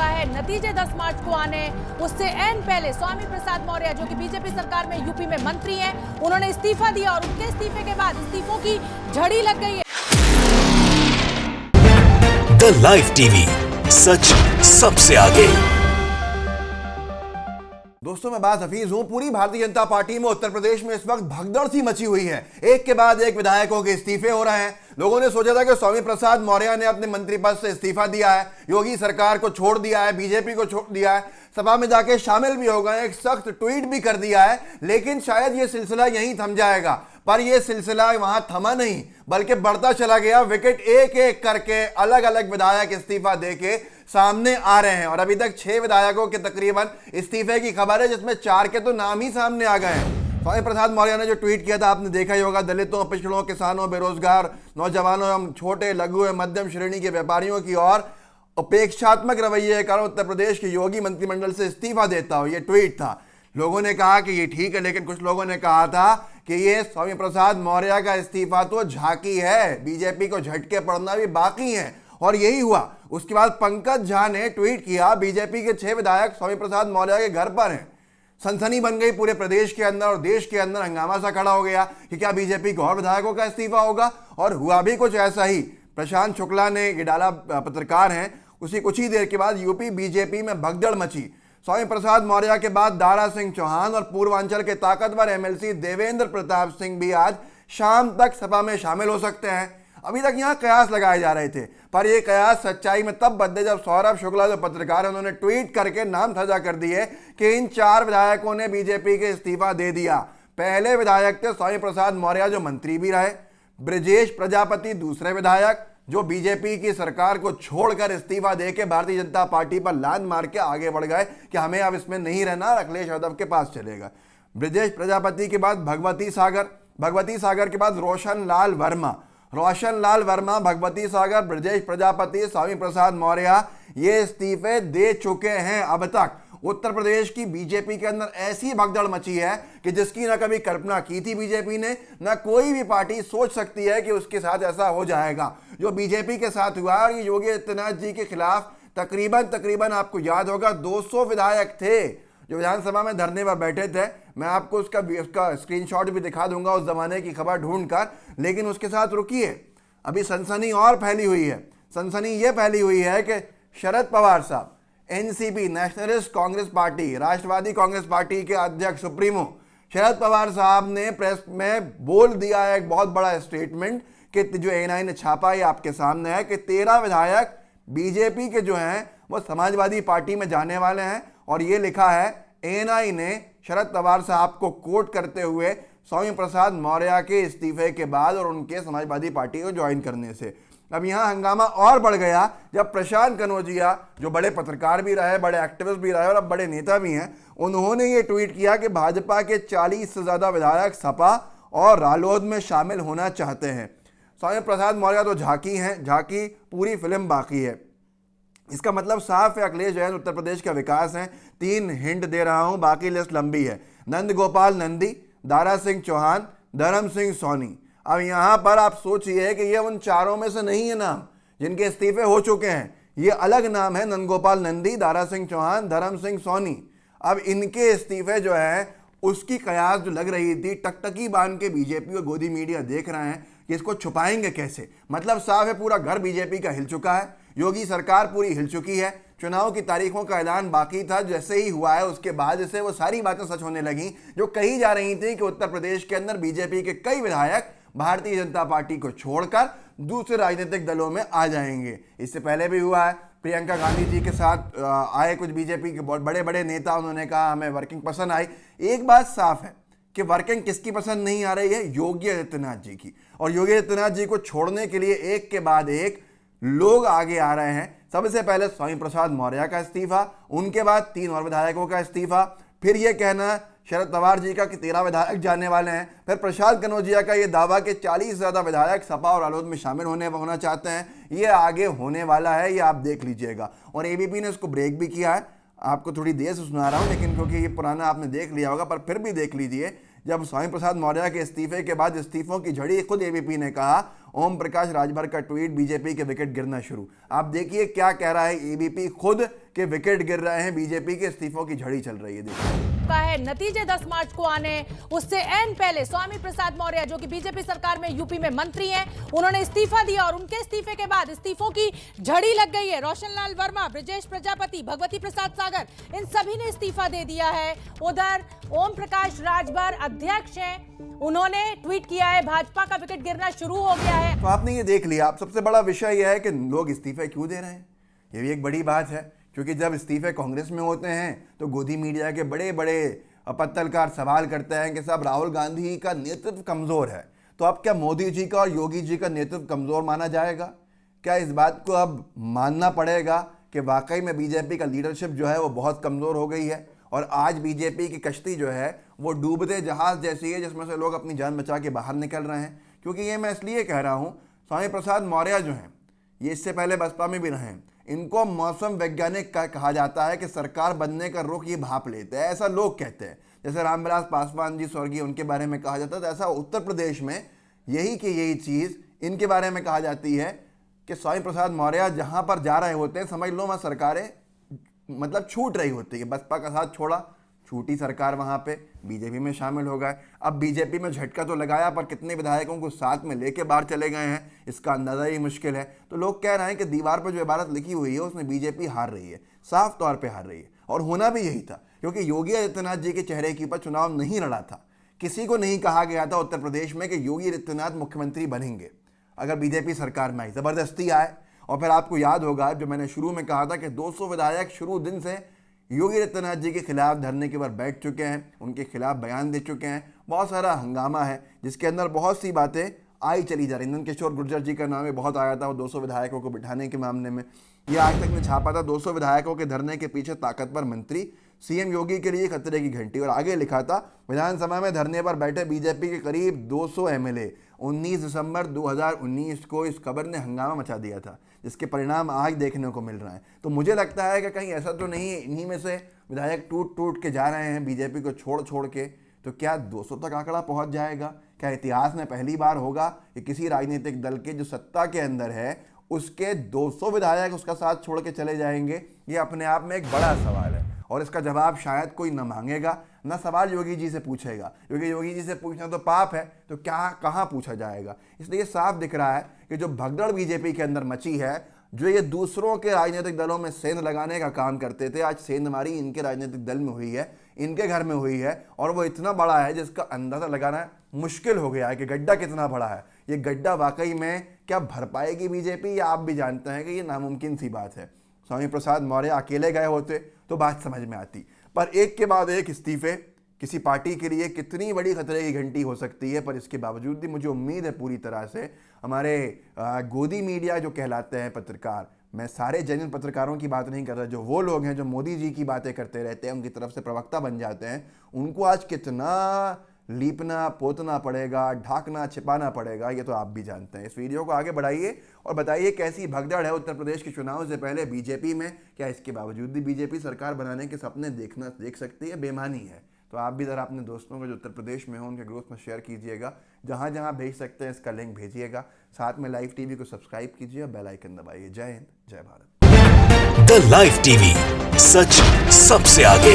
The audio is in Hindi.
चुका है, नतीजे 10 मार्च को आने हैं। उससे एन पहले स्वामी प्रसाद मौर्य जो कि बीजेपी सरकार में यूपी में मंत्री हैं, उन्होंने इस्तीफा दिया और उनके इस्तीफे के बाद इस्तीफों की झड़ी लग गई है। द लाइव टीवी, सच सबसे आगे। दोस्तों मैं बात हफीज हूं। पूरी भारतीय जनता पार्टी में उत्तर प्रदेश में इस वक्त भगदड़ सी मची हुई है। एक के बाद एक विधायकों के इस्तीफे हो रहे हैं। लोगों ने सोचा था कि स्वामी प्रसाद मौर्य ने अपने मंत्री पद से इस्तीफा दिया है, योगी सरकार को छोड़ दिया है, बीजेपी को छोड़ दिया है, सभा में जाके शामिल भी हो गए, एक सख्त ट्वीट भी कर दिया है। लेकिन शायद ये सिलसिला यहीं थम जाएगा, पर यह सिलसिला वहां थमा नहीं बल्कि बढ़ता चला गया। विकेट एक एक करके अलग अलग विधायक इस्तीफा देके सामने आ रहे हैं और अभी तक 6 विधायकों के तकरीबन इस्तीफे की खबर है, जिसमें 4 के तो नाम ही सामने आ गए हैं। स्वामी प्रसाद मौर्य ने जो ट्वीट किया था आपने देखा ही होगा। दलितों, पिछड़ों, किसानों, बेरोजगार नौजवानों, छोटे लघु एवं मध्यम श्रेणी के व्यापारियों की और उपेक्षात्मक रवैये के कारण उत्तर प्रदेश के योगी मंत्रिमंडल से इस्तीफा देता हो, ये ट्वीट था। लोगों ने कहा कि ये ठीक है, लेकिन कुछ लोगों ने कहा था कि ये स्वामी प्रसाद मौर्य का इस्तीफा तो झांकी है, बीजेपी को झटके पड़ना भी बाकी है। और यही हुआ। उसके बाद पंकज झा ने ट्वीट किया, बीजेपी के 6 विधायक स्वामी प्रसाद मौर्य के घर पर हैं। सनसनी बन गई पूरे प्रदेश के अंदर और देश के अंदर हंगामा सा खड़ा हो गया कि क्या बीजेपी के और विधायकों का इस्तीफा होगा। और हुआ भी कुछ ऐसा ही। प्रशांत शुक्ला ने ये डाला, पत्रकार हैं, उसी कुछ ही देर के बाद यूपी बीजेपी में भगदड़ मची। स्वामी प्रसाद मौर्य के बाद दारा सिंह चौहान और पूर्वांचल के ताकतवर एमएलसी देवेंद्र प्रताप सिंह भी आज शाम तक सभा में शामिल हो सकते हैं। अभी तक यहां कयास लगाए जा रहे थे, पर यह कयास सच्चाई में तब बदले जब सौरभ शुक्ला जो पत्रकार है, उन्होंने ट्वीट करके नाम ताजा कर दिए कि इन 4 विधायकों ने बीजेपी के इस्तीफा दे दिया। पहले विधायक थे स्वामी प्रसाद मौर्य जो मंत्री भी रहे, ब्रजेश प्रजापति दूसरे विधायक जो बीजेपी की सरकार को छोड़कर इस्तीफा देके भारतीय जनता पार्टी पर लात मार के आगे बढ़ गए कि हमें अब इसमें नहीं रहना, अखिलेश यादव के पास चलेगा। ब्रजेश प्रजापति के बाद भगवती सागर के बाद रोशन लाल वर्मा, भगवती सागर, ब्रजेश प्रजापति, स्वामी प्रसाद मौर्य ये इस्तीफे दे चुके हैं। अब तक उत्तर प्रदेश की बीजेपी के अंदर ऐसी भगदड़ मची है कि जिसकी ना कभी कल्पना की थी बीजेपी ने, ना कोई भी पार्टी सोच सकती है कि उसके साथ ऐसा हो जाएगा जो बीजेपी के साथ हुआ। और ये योगी आदित्यनाथ जी के खिलाफ तकरीबन आपको याद होगा 200 विधायक थे जो विधानसभा में धरने पर बैठे थे। मैं आपको उसका स्क्रीनशॉट भी दिखा दूंगा उस जमाने की खबर ढूंढकर। लेकिन उसके साथ रुकिए, अभी सनसनी और फैली हुई है। सनसनी ये फैली हुई है कि शरद पवार साहब, एनसीपी नेशनलिस्ट कांग्रेस पार्टी, राष्ट्रवादी कांग्रेस पार्टी के अध्यक्ष सुप्रीमो शरद पवार साहब ने प्रेस में बोल दिया है एक बहुत बड़ा स्टेटमेंट कि जो एएनआई ने छापा है आपके सामने है कि 13 विधायक बीजेपी के जो हैं वो समाजवादी पार्टी में जाने वाले हैं। और ये लिखा है एएनआई ने शरद पवार साहब को कोट करते हुए स्वामी प्रसाद मौर्य के इस्तीफे के बाद और उनके समाजवादी पार्टी को ज्वाइन करने से। अब यहां हंगामा और बढ़ गया जब प्रशांत कनौजिया जो बड़े पत्रकार भी रहे, बड़े एक्टिविस्ट भी रहे और अब बड़े नेता भी हैं, उन्होंने ये ट्वीट किया कि भाजपा के 40 से ज्यादा विधायक सपा और रालोद में शामिल होना चाहते हैं। स्वामी प्रसाद मौर्य तो झांकी हैं, झांकी पूरी फिल्म बाकी है। इसका मतलब साफ है अखिलेश जैन उत्तर प्रदेश का विकास है। 3 हिंट दे रहा हूं, बाकी लिस्ट लंबी है। नंद गोपाल नंदी, दारा सिंह चौहान, धर्म सिंह सोनी। अब यहां पर आप सोचिए कि ये उन 4 में से नहीं है नाम जिनके इस्तीफे हो चुके हैं, ये अलग नाम है, नंद गोपाल नंदी, दारा सिंह चौहान, धर्म सिंह सोनी। अब इनके इस्तीफे जो है उसकी कयास जो लग रही थी, टकटकी बांध के बीजेपी और गोदी मीडिया देख रहे हैं कि इसको छुपाएंगे कैसे। मतलब साफ है पूरा घर बीजेपी का हिल चुका है, योगी सरकार पूरी हिल चुकी है। चुनाव की तारीखों का ऐलान बाकी था, जैसे ही हुआ है उसके बाद से वो सारी बातें सच होने लगी जो कही जा रही थी कि उत्तर प्रदेश के अंदर बीजेपी के कई विधायक भारतीय जनता पार्टी को छोड़कर दूसरे राजनीतिक दलों में आ जाएंगे। इससे पहले भी हुआ है, प्रियंका गांधी जी के साथ आए कुछ बीजेपी के बहुत बड़े बड़े नेता, उन्होंने कहा हमें वर्किंग पसंद आई। एक बात साफ है कि वर्किंग किसकी पसंद नहीं आ रही है, योगी आदित्यनाथ जी की। और योगी आदित्यनाथ जी को छोड़ने के लिए एक के बाद एक लोग आगे आ रहे हैं। सबसे पहले स्वामी प्रसाद मौर्य का इस्तीफा, उनके बाद 3 और विधायकों का इस्तीफा, फिर यह कहना शरद पवार जी का कि 13 विधायक जाने वाले हैं, फिर प्रशांत कनौजिया का यह दावा कि 40 से ज्यादा विधायक सपा और रालोद में शामिल होना चाहते हैं। ये आगे होने वाला है, ये आप देख लीजिएगा। और एबीपी ने इसको ब्रेक भी किया है, आपको थोड़ी देर से सुना रहा हूं लेकिन क्योंकि ये पुराना आपने देख लिया होगा, पर फिर भी देख लीजिए। जब स्वामी प्रसाद मौर्य के इस्तीफे के बाद इस्तीफों की झड़ी खुद एबीपी ने कहा, ओम प्रकाश राजभर का ट्वीट, बीजेपी के विकेट गिरना शुरू। आप देखिए क्या कह रहा है एबीपी खुद के विकेट गिर रहे हैं, बीजेपी के इस्तीफों की झड़ी चल रही है। देखिए का है नतीजे 10 मार्च को आने, उससे एन पहले स्वामी प्रसाद मौर्य जो कि बीजेपी सरकार में यूपी में मंत्री हैं, उन्होंने इस्तीफा दिया और उनके इस्तीफे के बाद इस्तीफों की झड़ी लग गई है। रोशन लाल वर्मा, ब्रजेश प्रजापति, भगवती प्रसाद सागर, इन सभी ने इस्तीफा दे दिया है। उधर ओम प्रकाश राजभर अध्यक्ष हैं, उन्होंने ट्वीट किया है भाजपा का विकेट गिरना शुरू हो गया है। तो आपने ये देख लिया। अब सबसे बड़ा विषय यह है कि लोग इस्तीफे क्यों दे रहे हैं, ये भी एक बड़ी बात है, क्योंकि जब इस्तीफे कांग्रेस में होते हैं तो गोदी मीडिया के बड़े बड़े पत्रकार सवाल करते हैं कि साहब राहुल गांधी का नेतृत्व कमजोर है, तो अब क्या मोदी जी का और योगी जी का नेतृत्व कमजोर माना जाएगा? क्या इस बात को अब मानना पड़ेगा कि वाकई में बीजेपी का लीडरशिप जो है वो बहुत कमजोर हो गई है और आज बीजेपी की कश्ती जो है वो डूबते जहाज जैसी है, जिसमें से लोग अपनी जान बचा के बाहर निकल रहे हैं। क्योंकि ये मैं इसलिए कह रहा हूँ, स्वामी प्रसाद मौर्य जो हैं, ये इससे पहले बसपा में भी रहे हैं, इनको मौसम वैज्ञानिक का कहा जाता है कि सरकार बनने का रुख ये भाप लेते हैं, ऐसा लोग कहते हैं। जैसे रामविलास पासवान जी स्वर्गीय, उनके बारे में कहा जाता है, तो ऐसा उत्तर प्रदेश में यही चीज़ इनके बारे में कहा जाती है कि स्वामी प्रसाद मौर्य जहाँ पर जा रहे होते हैं, समझ लो वहाँ सरकारें मतलब छूट रही होती है। बसपा का साथ छोड़ा, छूटी सरकार, वहाँ पे बीजेपी में शामिल हो गए। अब बीजेपी में झटका तो लगाया, पर कितने विधायकों को साथ में लेके बाहर चले गए हैं, इसका अंदाजा ही मुश्किल है। तो लोग कह रहे हैं कि दीवार पर जो इबारत लिखी हुई है उसमें बीजेपी हार रही है, साफ तौर पे हार रही है। और होना भी यही था, क्योंकि योगी आदित्यनाथ जी के चेहरे के ऊपर चुनाव नहीं लड़ा था। किसी को नहीं कहा गया था उत्तर प्रदेश में कि योगी आदित्यनाथ मुख्यमंत्री बनेंगे अगर बीजेपी सरकार में आई, जबरदस्ती आए। और फिर आपको याद होगा जो मैंने शुरू में कहा था कि 200 विधायक शुरू दिन से योगी आदित्यनाथ जी के खिलाफ धरने के ऊपर बैठ चुके हैं, उनके खिलाफ बयान दे चुके हैं। बहुत सारा हंगामा है जिसके अंदर बहुत सी बातें आई चली जा रही। नंद किशोर गुर्जर जी का नाम भी बहुत आया था वो 200 विधायकों को बिठाने के मामले में। यह आज तक ने छापा था 200 विधायकों के धरने के पीछे ताकतवर मंत्री, सीएम योगी के लिए खतरे की घंटी। और आगे लिखा था विधानसभा में धरने पर बैठे बीजेपी के करीब 200 एमएलए। 19 दिसंबर 2019 को इस खबर ने हंगामा मचा दिया था, जिसके परिणाम आज देखने को मिल रहे हैं। तो मुझे लगता है कि कहीं ऐसा तो नहीं है इन्हीं में से विधायक टूट के जा रहे हैं बीजेपी को छोड़ के, तो क्या 200 तक आंकड़ा पहुंच जाएगा? क्या इतिहास में पहली बार होगा कि किसी राजनीतिक दल के जो सत्ता के अंदर है उसके 200 विधायक उसका साथ छोड़ के चले जाएंगे? ये अपने आप में एक बड़ा सवाल है और इसका जवाब शायद कोई न मांगेगा, न सवाल योगी जी से पूछेगा, क्योंकि योगी जी से पूछना तो पाप है, तो क्या कहाँ पूछा जाएगा। इसलिए साफ दिख रहा है कि जो भगदड़ बीजेपी के अंदर मची है, जो ये दूसरों के राजनीतिक दलों में सेंध लगाने का काम करते थे, आज सेंधमारी इनके राजनीतिक दल में हुई है, इनके घर में हुई है। और वो इतना बड़ा है जिसका अंदाजा लगाना मुश्किल हो गया है कि गड्ढा कितना बड़ा है। ये गड्ढा वाकई में क्या भर पाएगी बीजेपी, या आप भी जानते हैं कि ये नामुमकिन सी बात है। स्वामी प्रसाद मौर्य अकेले गए होते तो बात समझ में आती, पर एक के बाद एक इस्तीफे किसी पार्टी के लिए कितनी बड़ी खतरे की घंटी हो सकती है। पर इसके बावजूद भी मुझे उम्मीद है पूरी तरह से हमारे गोदी मीडिया जो कहलाते हैं पत्रकार, मैं सारे जेन्युइन पत्रकारों की बात नहीं कर रहा, जो वो लोग हैं जो मोदी जी की बातें करते रहते हैं, उनकी तरफ से प्रवक्ता बन जाते हैं, उनको आज कितना लीपना पोतना पड़ेगा, ढाकना छिपाना पड़ेगा, ये तो आप भी जानते हैं। इस वीडियो को आगे बढ़ाइए और बताइए कैसी भगदड़ है उत्तर प्रदेश के चुनाव से पहले बीजेपी में। क्या इसके बावजूद भी बीजेपी सरकार बनाने के सपने देख सकती है? बेमानी है। तो आप भी ज़रा अपने दोस्तों को जो उत्तर प्रदेश में हो उनके ग्रुप में शेयर कीजिएगा, जहाँ जहाँ भेज सकते हैं इसका लिंक भेजिएगा। साथ में लाइव टीवी को सब्सक्राइब कीजिए और बेल आइकन दबाइए। जय हिंद, जय भारत। द लाइव टीवी, सच सबसे आगे।